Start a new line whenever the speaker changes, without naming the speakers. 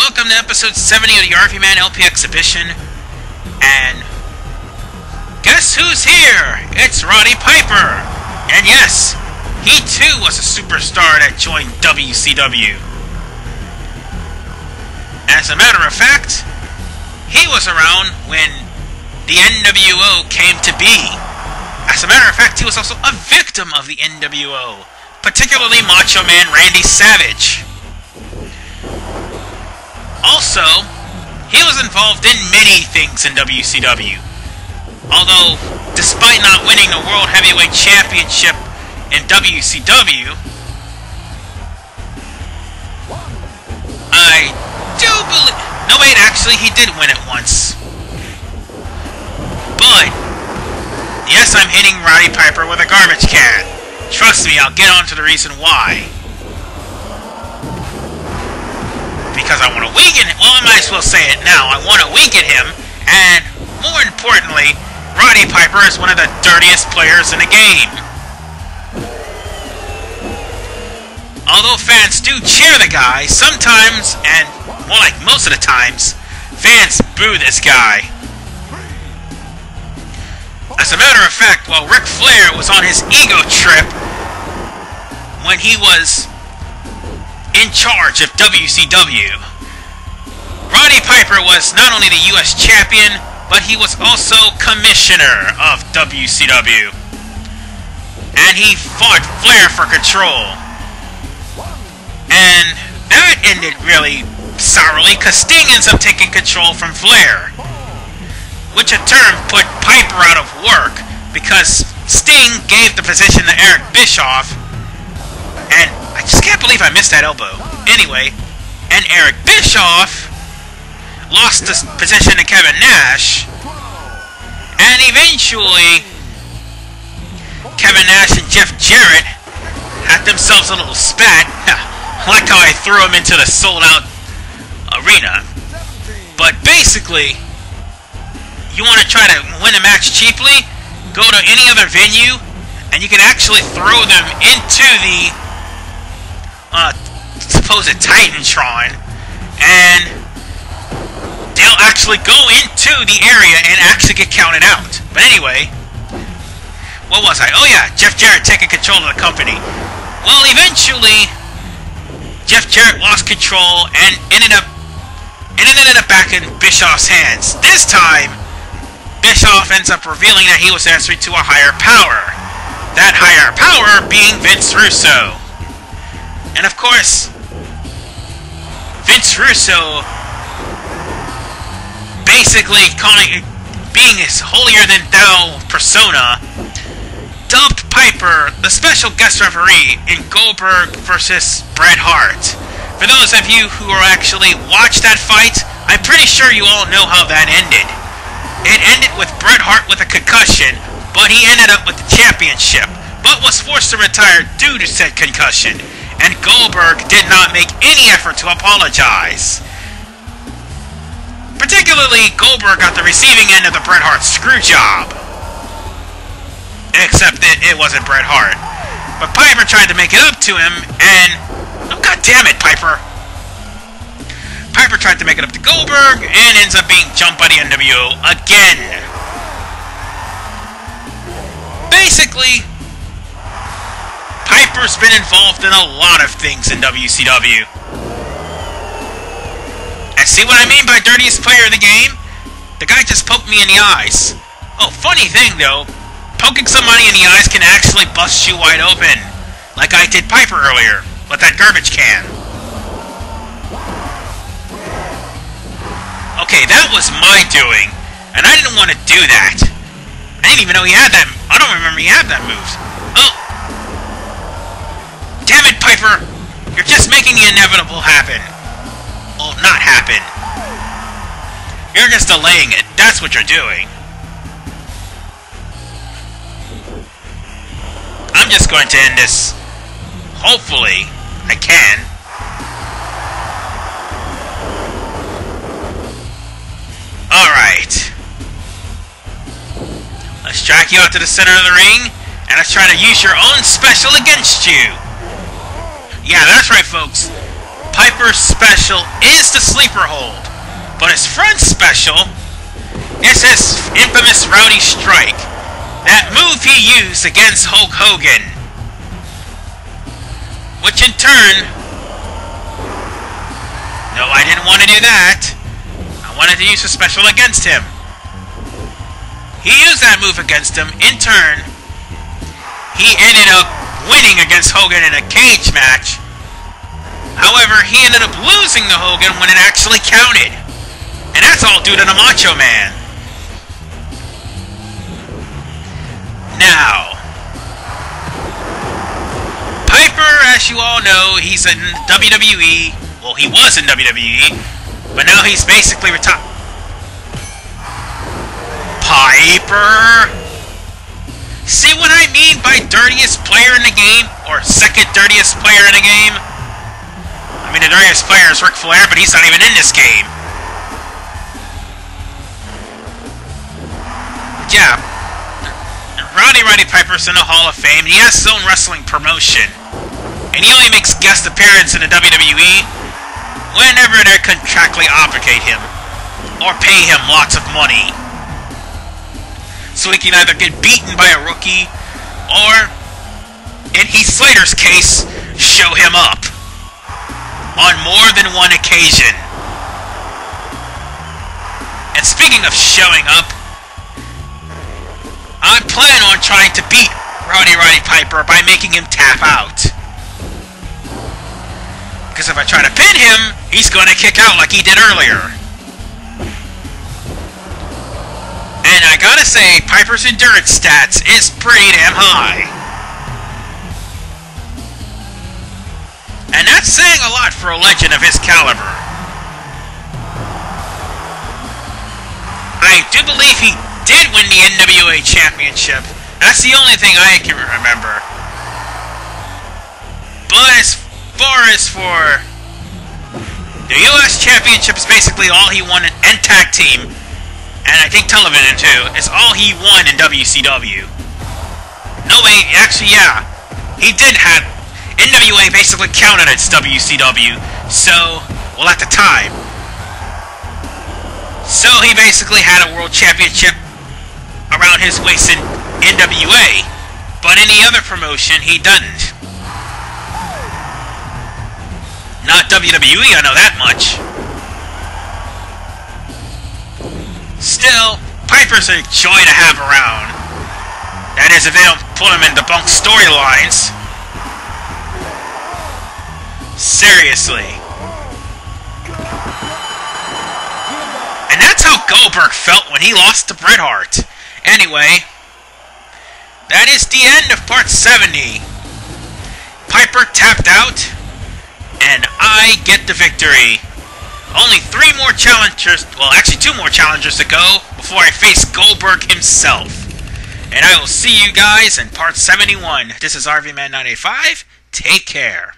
welcome to episode 70 of the RVMan LP exhibition. And guess who's here? It's Roddy Piper. And yes, he too was a superstar that joined WCW. As a matter of fact, he was around when the NWO came to be. As a matter of fact, he was also a victim of the NWO, particularly Macho Man Randy Savage. Also, he was involved in many things in WCW. Although, despite not winning the World Heavyweight Championship in WCW, I do believe... No, wait, actually, he did win it once. But, yes, I'm hitting Roddy Piper with a garbage can. Trust me, I'll get on to the reason why. Because I want to weaken him. Well, I might as well say it now. I want to weaken him, and more importantly, Roddy Piper is one of the dirtiest players in the game. Although fans do cheer the guy, sometimes, and more like most of the times, fans boo this guy. As a matter of fact, while Ric Flair was on his ego trip when he was in charge of WCW, Roddy Piper was not only the US champion, but he was also commissioner of WCW. And he fought Flair for control. And that ended really sourly, because Sting ends up taking control from Flair, which in turn put Piper out of work, because Sting gave the position to Eric Bischoff, and I just can't believe I missed that elbow. Anyway, and Eric Bischoff lost the position to Kevin Nash, and eventually Kevin Nash and Jeff Jarrett had themselves a little spat. I like how I threw him into the sold-out arena. But basically, you want to try to win a match cheaply, go to any other venue, and you can actually throw them into the supposed Titantron, and they'll actually go into the area and actually get counted out. But anyway, what was I? Oh yeah, Jeff Jarrett taking control of the company. Well, eventually, Jeff Jarrett lost control and ended up back in Bischoff's hands. This time, Bischoff ends up revealing that he was answering to a higher power. That higher power being Vince Russo. And of course, Vince Russo, basically being his holier-than-thou persona, dubbed Piper the special guest referee in Goldberg vs. Bret Hart. For those of you who actually watched that fight, I'm pretty sure you all know how that ended. It ended with Bret Hart with a concussion, but he ended up with the championship, but was forced to retire due to said concussion, and Goldberg did not make any effort to apologize. Particularly, Goldberg got the receiving end of the Bret Hart screw job. Except that it wasn't Bret Hart. But Piper tried to make it up to him, and... Oh, God damn it, Piper! Piper tried to make it up to Goldberg, and ends up being jumped by the NWO again. Basically, Piper's been involved in a lot of things in WCW. And see what I mean by dirtiest player in the game? The guy just poked me in the eyes. Oh, funny thing though, poking somebody in the eyes can actually bust you wide open, like I did Piper earlier with that garbage can. Okay, that was my doing, and I didn't want to do that. I didn't even know he had that. I don't remember he had that move. Oh. Damn it, Piper! You're just making the inevitable happen. Well, not happen. You're just delaying it. That's what you're doing. I'm just going to end this. Hopefully, I can. Alright. Let's drag you out to the center of the ring, and let's try to use your own special against you. Yeah, that's right, folks. Piper's special is the sleeper hold, but his front special is his infamous Rowdy Strike. That move he used against Hulk Hogan. Which in turn... No, I didn't want to do that. I wanted to use a special against him. He used that move against him. In turn, he ended up winning against Hogan in a cage match. However, he ended up losing to Hogan when it actually counted. And that's all due to the Macho Man. Now, Piper, as you all know, he's in WWE. Well, he was in WWE, but now he's basically retired. Piper! See what I mean by dirtiest player in the game? Or second dirtiest player in the game? I mean, the dirtiest player is Ric Flair, but he's not even in this game. Yeah. Rowdy Roddy Piper's in the Hall of Fame. He has his own wrestling promotion. And he only makes guest appearances in the WWE whenever they contractually obligate him. Or pay him lots of money. So he can either get beaten by a rookie, or, in Heath Slater's case, show him up. On more than one occasion. And speaking of showing up, I plan on trying to beat Rowdy Roddy Piper by making him tap out. Because if I try to pin him, he's going to kick out like he did earlier. And I gotta say, Piper's endurance stats is pretty damn high. And that's saying a lot for a legend of his caliber. I do believe he did win the NWA Championship. That's the only thing I can remember. But as far as for the US Championship, is basically all he won in tag team, and I think television too, is all he won in WCW. No wait, actually yeah, he did have NWA basically counted as WCW. So, well at the time. So he basically had a world championship around his waist in NWA, but any other promotion he doesn't. Not WWE, I know that much. Still, Piper's a joy to have around. That is, if they don't put him in debunked storylines. Seriously. And that's how Goldberg felt when he lost to Bret Hart. Anyway, that is the end of part 70. Piper tapped out, and I get the victory. Only 3 more challengers, well actually 2 more challengers to go before I face Goldberg himself. And I will see you guys in part 71. This is RVMan 985. Take care.